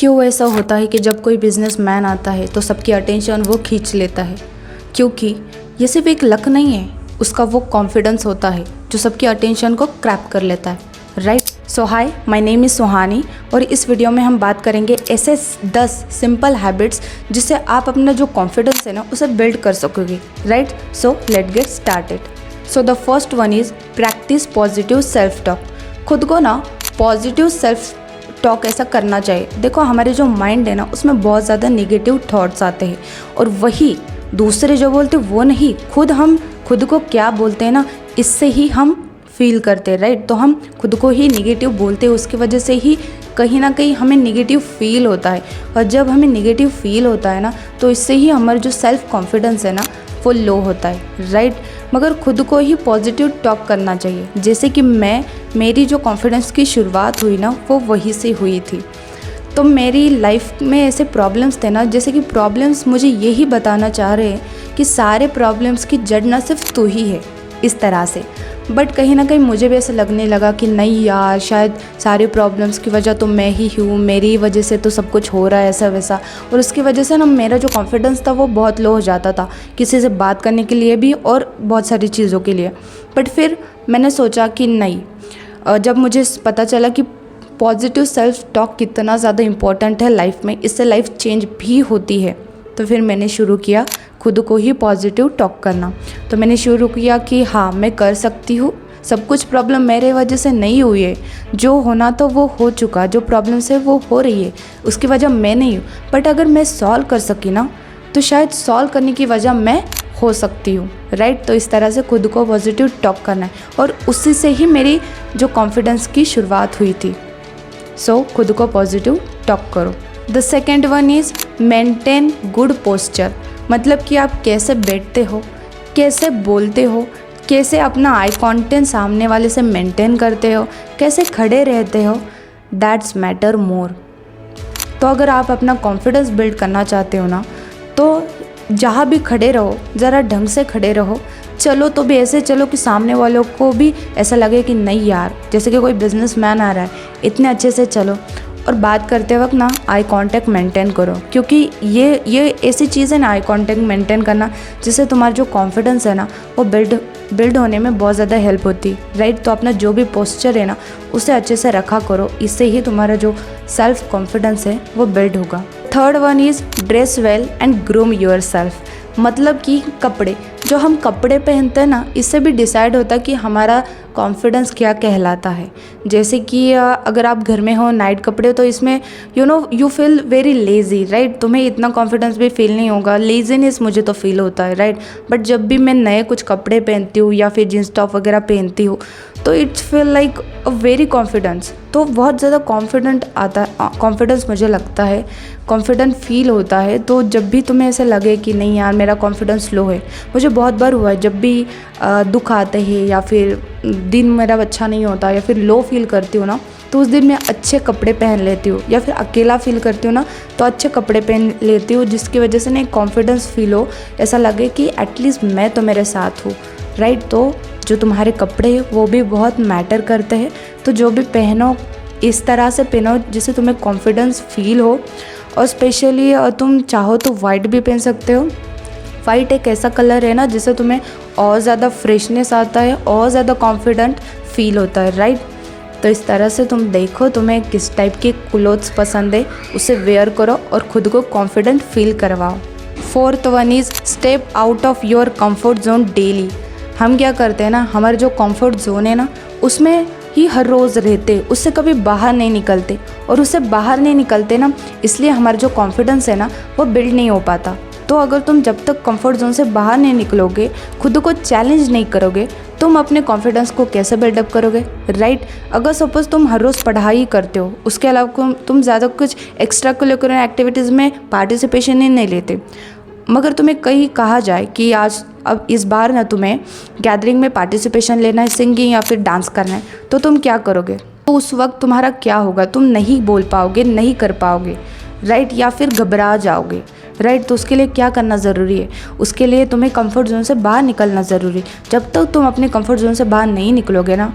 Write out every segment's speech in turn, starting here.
क्यों ऐसा होता है कि जब कोई बिजनेसमैन आता है तो सबकी अटेंशन वो खींच लेता है? क्योंकि ये सिर्फ एक लक नहीं है, उसका वो कॉन्फिडेंस होता है जो सबकी अटेंशन को क्रैप कर लेता है, right? So hi, my name is Suhani और इस वीडियो में हम बात करेंगे ऐसे 10 सिंपल हैबिट्स जिससे आप अपना जो कॉन्फिडेंस है ना उसे बिल्ड कर सकोगे, right? So let get started. So the first one is practice positive self talk. खुद को ना पॉजिटिव सेल्फ टॉक ऐसा करना चाहिए। देखो, हमारे जो माइंड है ना उसमें बहुत ज़्यादा नेगेटिव थॉट्स आते हैं और वही दूसरे जो बोलते वो नहीं, हम खुद को क्या बोलते हैं ना, इससे ही हम फील करते हैं, राइट? तो हम खुद को ही नेगेटिव बोलते हैं, उसकी वजह से ही कहीं ना कहीं हमें नेगेटिव फील होता है और जब हमें नेगेटिव फील होता है ना तो इससे ही हमारा जो सेल्फ कॉन्फिडेंस है ना वो लो होता है, राइट? मगर खुद को ही पॉजिटिव टॉक करना चाहिए। जैसे कि मेरी जो कॉन्फिडेंस की शुरुआत हुई ना वो वहीं से हुई थी। तो मेरी लाइफ में ऐसे प्रॉब्लम्स थे ना, जैसे कि प्रॉब्लम्स मुझे यही बताना चाह रहे हैं कि सारे प्रॉब्लम्स की जड़ ना सिर्फ तू ही है, इस तरह से। बट कहीं ना कहीं मुझे भी ऐसा लगने लगा कि नहीं यार, शायद सारे प्रॉब्लम्स की वजह तो मैं ही हूँ, मेरी वजह से तो सब कुछ हो रहा है ऐसा वैसा। और उसकी वजह से ना मेरा जो कॉन्फिडेंस था वो बहुत लो हो जाता था, किसी से बात करने के लिए भी और बहुत सारी चीज़ों के लिए। बट फिर मैंने सोचा कि नहीं, जब मुझे पता चला कि पॉजिटिव सेल्फ टॉक कितना ज़्यादा इम्पॉर्टेंट है लाइफ में, इससे लाइफ चेंज भी होती है, तो फिर मैंने शुरू किया खुद को ही पॉजिटिव टॉक करना। तो मैंने शुरू किया कि हाँ, मैं कर सकती हूँ, सब कुछ प्रॉब्लम मेरे वजह से नहीं हुई है, जो होना तो वो हो चुका, जो प्रॉब्लम्स है वो हो रही है, उसकी वजह मैं नहीं हूँ। बट अगर मैं सॉल्व कर सकी ना तो शायद सॉल्व करने की वजह मैं हो सकती हूँ, राइट? तो इस तरह से खुद को पॉजिटिव टॉक करना है और उसी से ही मेरी जो कॉन्फिडेंस की शुरुआत हुई थी। सो खुद को पॉजिटिव टॉक करो। The second one is maintain good posture. मतलब कि आप कैसे बैठते हो, कैसे बोलते हो, कैसे अपना आई कॉन्टेक्ट सामने वाले से मेंटेन करते हो, कैसे खड़े रहते हो, दैट्स मैटर मोर। तो अगर आप अपना कॉन्फिडेंस बिल्ड करना चाहते हो ना तो जहाँ भी खड़े रहो ज़रा ढंग से खड़े रहो। चलो तो भी ऐसे चलो कि सामने वालों को भी ऐसा लगे कि नहीं यार, जैसे कि कोई बिजनेसमैन आ रहा है, इतने अच्छे से चलो। और बात करते वक्त ना आई कांटेक्ट मेंटेन करो, क्योंकि ये ऐसी चीज़ है ना, आई कांटेक्ट मेंटेन करना, जिससे तुम्हारा जो कॉन्फिडेंस है ना वो बिल्ड होने में बहुत ज़्यादा हेल्प होती है, राइट? तो अपना जो भी पोस्चर है ना उसे अच्छे से रखा करो, इससे ही तुम्हारा जो सेल्फ कॉन्फिडेंस है वो बिल्ड होगा। Third one is dress well and groom your self. मतलब कि कपड़े, जो हम कपड़े पहनते हैं ना, इससे भी डिसाइड होता है कि हमारा कॉन्फिडेंस क्या कहलाता है। जैसे कि अगर आप घर में हो नाइट कपड़े, तो इसमें you feel very lazy, right? तुम्हें इतना कॉन्फिडेंस भी फील नहीं होगा, लेज़ीनेस मुझे तो फील होता है, राइट? बट जब भी मैं नए कुछ कपड़े पहनती हूँ या फिर जींस टॉप वगैरह पहनती हूँ तो it's feel like a very confidence. तो बहुत ज़्यादा कॉन्फिडेंट आता है, कॉन्फिडेंस मुझे लगता है, कॉन्फिडेंट फील होता है। तो जब भी तुम्हें ऐसे लगे कि नहीं यार मेरा कॉन्फिडेंस लो है, मुझे बहुत बार हुआ है, जब भी दुख आते हैं या फिर दिन मेरा अच्छा नहीं होता या फिर लो फील करती हूँ ना, तो उस दिन मैं अच्छे कपड़े पहन लेती हूँ, या फिर अकेला फील करती हूँ ना तो अच्छे कपड़े पहन लेती हूँ, जिसकी वजह से ना एक कॉन्फिडेंस फील हो, ऐसा लगे कि एटलीस्ट मैं तो मेरे साथ हूँ, राइट? तो जो तुम्हारे कपड़े हैं वो भी बहुत मैटर करते हैं। तो जो भी पहनो इस तरह से पहनो जिससे तुम्हें कॉन्फिडेंस फील हो। और स्पेशली तुम चाहो तो वाइट भी पहन सकते हो। वाइट एक ऐसा कलर है ना जिससे तुम्हें और ज़्यादा फ्रेशनेस आता है, और ज़्यादा कॉन्फिडेंट फील होता है, राइट? तो इस तरह से तुम देखो तुम्हें किस टाइप के क्लोथ्स पसंद है, उसे वेयर करो और खुद को कॉन्फिडेंट फील करवाओ। Fourth one is step out of your comfort zone daily. हम क्या करते हैं ना, हमारे जो कंफर्ट जोन है ना उसमें ही हर रोज़ रहते, उससे कभी बाहर नहीं निकलते, और उससे बाहर नहीं निकलते ना इसलिए हमारा जो कॉन्फिडेंस है ना वो बिल्ड नहीं हो पाता। तो अगर तुम जब तक कंफर्ट जोन से बाहर नहीं निकलोगे, खुद को चैलेंज नहीं करोगे, तुम अपने कॉन्फिडेंस को कैसे बिल्डअप करोगे, राइट? अगर सपोज़ तुम हर रोज़ पढ़ाई करते हो, उसके अलावा तुम ज़्यादा कुछ एक्स्ट्रा करिकुलर एक्टिविटीज़ में पार्टिसिपेशन ही नहीं लेते, मगर तुम्हें कहीं कहा जाए कि अब इस बार ना तुम्हें गैदरिंग में पार्टिसिपेशन लेना है, सिंगिंग या फिर डांस करना है, तो तुम क्या करोगे? तो उस वक्त तुम्हारा क्या होगा? तुम नहीं बोल पाओगे, नहीं कर पाओगे, राइट? या फिर घबरा जाओगे, राइट? तो उसके लिए क्या करना ज़रूरी है? उसके लिए तुम्हें कंफर्ट जोन से बाहर निकलना ज़रूरी। जब तक तुम अपने कंफर्ट जोन से बाहर नहीं निकलोगे ना,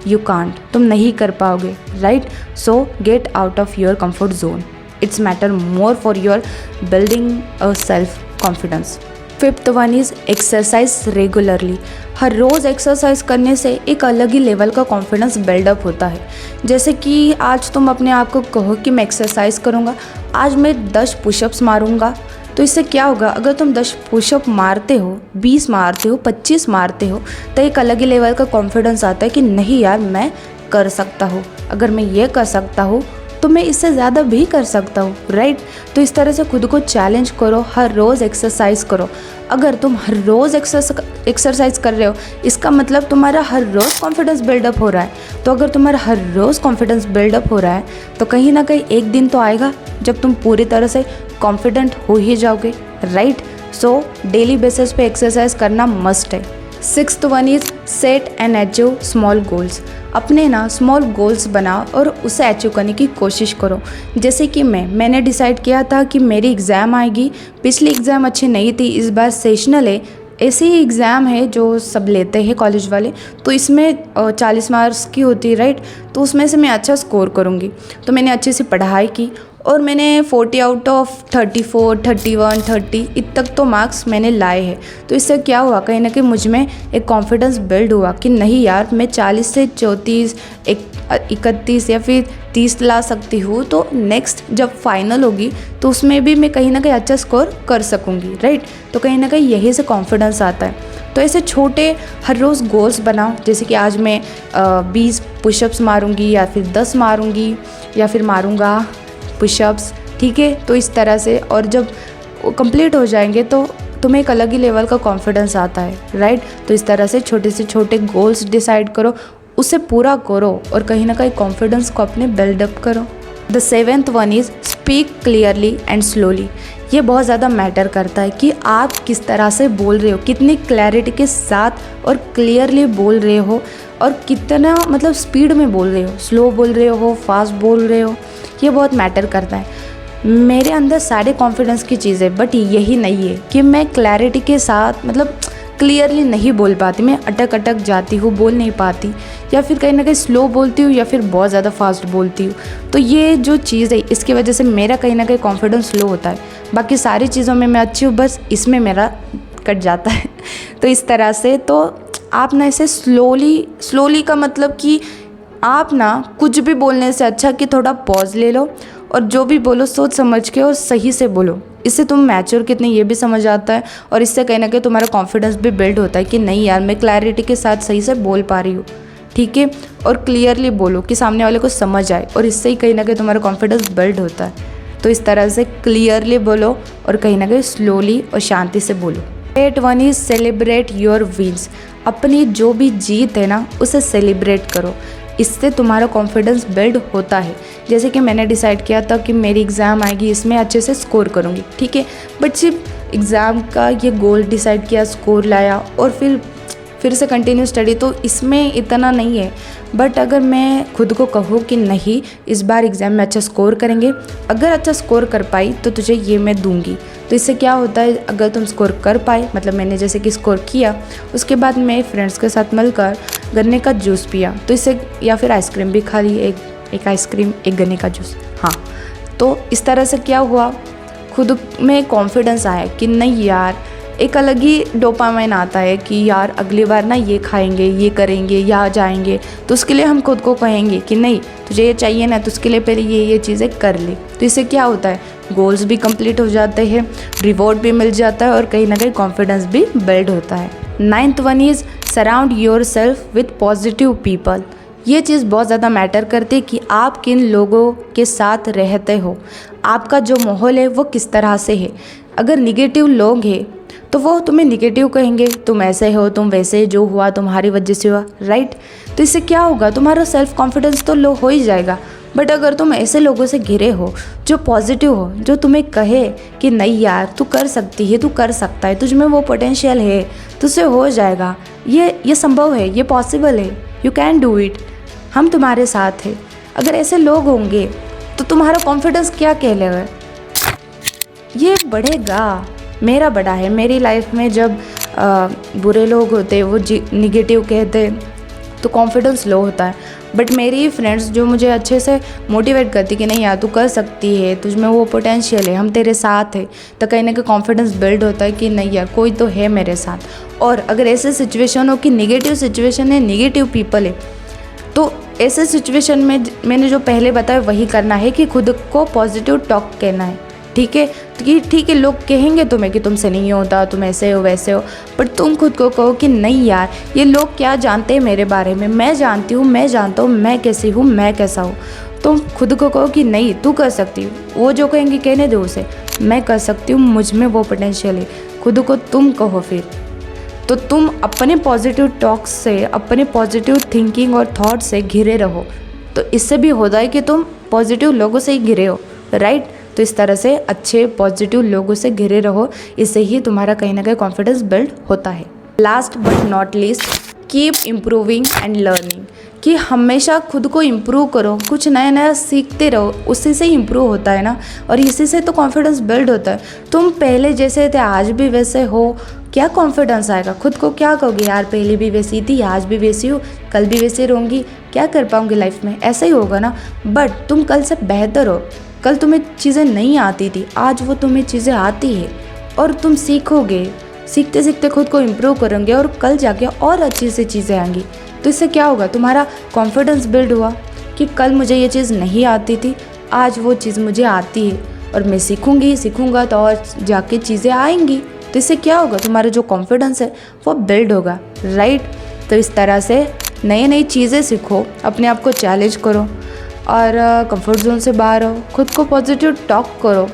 यू कांट, तुम नहीं कर पाओगे, right? So get out of your comfort zone. It's matter more for your building a self confidence. Fifth one is exercise regularly. हर रोज़ एक्सरसाइज करने से एक अलग ही लेवल का कॉन्फिडेंस बिल्डअप होता है। जैसे कि आज तुम अपने आप को कहो कि मैं एक्सरसाइज करूँगा, आज मैं 10 पुशअप्स मारूँगा, तो इससे क्या होगा, अगर तुम 10 पुशअप मारते हो, 20 मारते हो, 25 मारते हो, तो एक अलग ही लेवल का कॉन्फिडेंस आता है कि नहीं यार मैं कर सकता हूँ, अगर मैं ये कर सकता हूँ तो मैं इससे ज़्यादा भी कर सकता हूँ, राइट। तो इस तरह से खुद को चैलेंज करो, हर रोज़ एक्सरसाइज करो। अगर तुम हर रोज़ एक्सरसाइज कर रहे हो, इसका मतलब तुम्हारा हर रोज़ कॉन्फिडेंस बिल्डअप हो रहा है। तो अगर तुम्हारा हर रोज़ कॉन्फिडेंस बिल्डअप हो रहा है तो कहीं ना कहीं एक दिन तो आएगा जब तुम पूरी तरह से कॉन्फिडेंट हो ही जाओगे, राइट। सो डेली बेसिस पे एक्सरसाइज करना मस्ट है। Sixth one is set and achieve small goals. अपने ना स्मॉल गोल्स बनाओ और उसे अचीव करने की कोशिश करो। जैसे कि मैंने डिसाइड किया था कि मेरी एग्ज़ाम आएगी, पिछली एग्ज़ाम अच्छी नहीं थी, इस बार सेशनल है, ऐसे ही एग्ज़ाम है जो सब लेते हैं कॉलेज वाले, तो इसमें 40 मार्क्स की होती है, राइट। तो उसमें से मैं अच्छा स्कोर करूँगी। तो मैंने अच्छे से पढ़ाई की और मैंने 40 आउट ऑफ 34, 31, 30 इत तक तो मार्क्स मैंने लाए हैं। तो इससे क्या हुआ, कहीं ना कहीं मुझ में एक कॉन्फिडेंस बिल्ड हुआ कि नहीं यार मैं 40 से 34, 31 या फिर 30 ला सकती हूँ। तो नेक्स्ट जब फाइनल होगी तो उसमें भी मैं कहीं ना कहीं अच्छा स्कोर कर सकूँगी, राइट। तो कहीं ना कहीं यही से कॉन्फिडेंस आता है। तो ऐसे छोटे हर रोज़ गोल्स बनाओ, जैसे कि आज मैं 20 पुशअप्स मारूंगी या फिर 10 मारूंगी या फिर मारूंगा पुशअप्स, ठीक है। तो इस तरह से, और जब कंप्लीट हो जाएंगे तो तुम्हें एक अलग ही लेवल का कॉन्फिडेंस आता है, राइट। तो इस तरह से छोटे से छोटे गोल्स डिसाइड करो, उसे पूरा करो और कहीं ना कहीं कॉन्फिडेंस को अपने बिल्डअप करो। The seventh one is speak clearly and slowly. ये बहुत ज़्यादा मैटर करता है कि आप किस तरह से बोल रहे हो, कितनी क्लैरिटी के साथ और क्लियरली बोल रहे हो और कितना मतलब स्पीड में बोल रहे हो, स्लो बोल रहे हो, फास्ट बोल रहे हो, ये बहुत मैटर करता है। मेरे अंदर सारे कॉन्फिडेंस की चीज़ें, बट यही नहीं है कि मैं क्लैरिटी के साथ मतलब क्लियरली नहीं बोल पाती, मैं अटक जाती हूँ, बोल नहीं पाती, या फिर कहीं ना कहीं स्लो बोलती हूँ या फिर बहुत ज़्यादा फास्ट बोलती हूँ। तो ये जो चीज़ है इसकी वजह से मेरा कहीं ना कहीं कॉन्फिडेंस स्लो होता है। बाकी सारी चीज़ों में मैं अच्छी हूँ, बस इसमें मेरा कट जाता है। तो इस तरह से तो आप ना इसे स्लोली का मतलब कि आप ना कुछ भी बोलने से अच्छा कि थोड़ा पॉज ले लो और जो भी बोलो सोच समझ के और सही से बोलो। इससे तुम मैच्योर कितने ये भी समझ आता है और इससे कहीं ना कहीं तुम्हारा कॉन्फिडेंस भी बिल्ड होता है कि नहीं यार मैं क्लैरिटी के साथ सही से बोल पा रही हूँ, ठीक है। और क्लियरली बोलो कि सामने वाले को समझ आए, और इससे ही कहीं ना कहीं तुम्हारा कॉन्फिडेंस बिल्ड होता है। तो इस तरह से क्लियरली बोलो और कहीं ना कहीं स्लोली और शांति से बोलो। 8 one is celebrate your wins. अपनी जो भी जीत है ना उसे सेलिब्रेट करो, इससे तुम्हारा कॉन्फिडेंस बिल्ड होता है। जैसे कि मैंने डिसाइड किया था कि मेरी एग्ज़ाम आएगी, इसमें अच्छे से स्कोर करूँगी, ठीक है। बट सिर्फ एग्ज़ाम का ये गोल डिसाइड किया, स्कोर लाया और फिर से कंटिन्यू स्टडी, तो इसमें इतना नहीं है। बट अगर मैं खुद को कहूँ कि नहीं इस बार एग्ज़ाम में अच्छा स्कोर करेंगे, अगर अच्छा स्कोर कर पाई तो तुझे ये मैं दूंगी। तो इससे क्या होता है, अगर तुम स्कोर कर पाए, मतलब मैंने जैसे कि स्कोर किया, उसके बाद मैं फ्रेंड्स के साथ मिलकर गन्ने का जूस पिया, तो इससे, या फिर आइसक्रीम भी खा ली, एक आइसक्रीम एक गन्ने का जूस, हाँ। तो इस तरह से क्या हुआ, खुद में कॉन्फिडेंस आया कि नहीं यार, एक अलग ही डोपामाइन आता है कि यार अगली बार ना ये खाएंगे, ये करेंगे, यहाँ जाएंगे। तो उसके लिए हम खुद को कहेंगे कि नहीं तुझे ये चाहिए ना, तो उसके लिए पहले ये चीज़ें कर ले। तो इससे क्या होता है, गोल्स भी कंप्लीट हो जाते हैं, रिवॉर्ड भी मिल जाता है और कहीं ना कहीं कॉन्फिडेंस भी बिल्ड होता है। 9th one is surround your self with positive people. ये चीज़ बहुत ज़्यादा मैटर करती है कि आप किन लोगों के साथ रहते हो, आपका जो माहौल है वो किस तरह से है। अगर निगेटिव लोग हैं तो वो तुम्हें निगेटिव कहेंगे, तुम ऐसे हो, तुम वैसे, जो हुआ तुम्हारी वजह से हुआ, राइट। तो इससे क्या होगा, तुम्हारा सेल्फ कॉन्फिडेंस तो लो हो ही जाएगा। बट अगर तुम ऐसे लोगों से घिरे हो जो पॉजिटिव हो, जो तुम्हें कहे कि नहीं यार तू कर सकती है, तू कर सकता है, तुझमें वो पोटेंशियल है, तुझसे हो जाएगा, ये संभव है, ये पॉसिबल है, यू कैन डू इट, हम तुम्हारे साथ हैं। अगर ऐसे लोग होंगे तो तुम्हारा कॉन्फिडेंस क्या कहलेगा, ये बढ़ेगा। मेरा बड़ा है, मेरी लाइफ में जब बुरे लोग होते वो निगेटिव कहते तो कॉन्फिडेंस लो होता है। बट मेरी फ्रेंड्स जो मुझे अच्छे से मोटिवेट करती कि नहीं यार तू कर सकती है, तुझ में वो पोटेंशियल है, हम तेरे साथ है, तो कहीं ना कहीं कॉन्फिडेंस बिल्ड होता है कि नहीं यार कोई तो है मेरे साथ। और अगर ऐसे सिचुएशन हो कि नेगेटिव सिचुएशन है, नेगेटिव पीपल है, तो ऐसे सिचुएशन में मैंने जो पहले बताया वही करना है कि खुद को पॉजिटिव टॉक कहना है। ठीक है, कि ठीक है लोग कहेंगे तुम्हें कि तुमसे नहीं होता, तुम ऐसे हो वैसे हो, पर तुम खुद को कहो कि नहीं यार ये लोग क्या जानते हैं मेरे बारे में, मैं जानती हूँ, मैं जानता हूँ मैं कैसी हूँ, मैं कैसा हूँ। तुम खुद को कहो कि नहीं तू कर सकती हो, वो जो कहेंगे कहने दो उसे, मैं कर सकती हूँ, मुझ में वो पोटेंशियल है, खुद को तुम कहो। फिर तो तुम अपने पॉजिटिव टॉक्स से, अपने पॉजिटिव थिंकिंग और थॉट से घिरे रहो, तो इससे भी होता है कि तुम पॉजिटिव लोगों से ही घिरे हो, राइट। तो इस तरह से अच्छे पॉजिटिव लोगों से घिरे रहो, इससे ही तुम्हारा कहीं ना कहीं कॉन्फिडेंस बिल्ड होता है। Last but not least, keep improving and learning, कि हमेशा खुद को इम्प्रूव करो, कुछ नया नया सीखते रहो, उसी से ही इम्प्रूव होता है ना, और इसी से तो कॉन्फिडेंस बिल्ड होता है। तुम पहले जैसे थे आज भी वैसे हो, क्या कॉन्फिडेंस आएगा? खुद को क्या कहोगे यार पहले भी वैसी थी, आज भी वैसी हूँ, कल भी वैसे रहूँगी, क्या कर पाऊँगी लाइफ में, ऐसा ही होगा ना। बट तुम कल से बेहतर हो, कल तुम्हें चीज़ें नहीं आती थी, आज वो तुम्हें चीज़ें आती है, और तुम सीखोगे, सीखते सीखते खुद को इम्प्रूव करोगे, और कल जाके और अच्छी सी चीज़ें आएंगी। तो इससे क्या होगा, तुम्हारा कॉन्फिडेंस बिल्ड हुआ कि कल मुझे ये चीज़ नहीं आती थी, आज वो चीज़ मुझे आती है, और मैं सीखूंगा तो और जाके चीज़ें आएंगी। तो इससे क्या होगा, तुम्हारा जो कॉन्फिडेंस है वो बिल्ड होगा, राइट। तो इस तरह से नई नई चीज़ें सीखो, अपने आप को चैलेंज करो, और कंफर्ट जोन से बाहर हो, खुद को पॉजिटिव टॉक करो,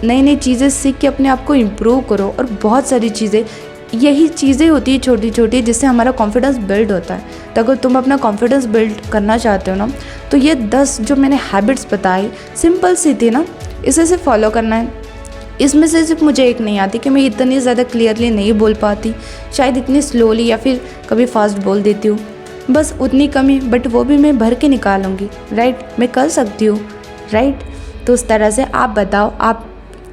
नई नई चीज़ें सीख के अपने आप को इम्प्रूव करो। और बहुत सारी चीज़ें, यही चीज़ें होती है छोटी छोटी, जिससे हमारा कॉन्फिडेंस बिल्ड होता है। तो अगर तुम अपना कॉन्फिडेंस बिल्ड करना चाहते हो ना, तो ये 10 जो मैंने हैबिट्स बताई सिंपल सी थी ना, इसे सिर्फ फॉलो करना है। इसमें से सिर्फ मुझे एक नहीं आती कि मैं इतनी ज़्यादा क्लियरली नहीं बोल पाती, शायद इतनी स्लोली या फिर कभी फास्ट बोल देती हूँ, बस उतनी कमी, बट वो भी मैं भर के निकालूंगी, राइट। मैं कर सकती हूँ, राइट। तो उस तरह से आप बताओ, आप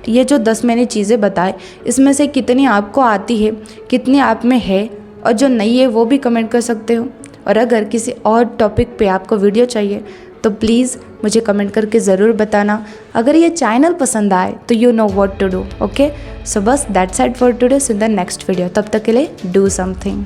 ये जो 10 मैंने चीज़ें बताए, इसमें से कितनी आपको आती है, कितनी आप में है, और जो नहीं है वो भी कमेंट कर सकते हो। और अगर किसी और टॉपिक पे आपको वीडियो चाहिए तो प्लीज़ मुझे कमेंट करके ज़रूर बताना। अगर ये चैनल पसंद आए तो you know what to do, okay. So बस that's it for today, in the next video. तब तक के लिए डू समथिंग।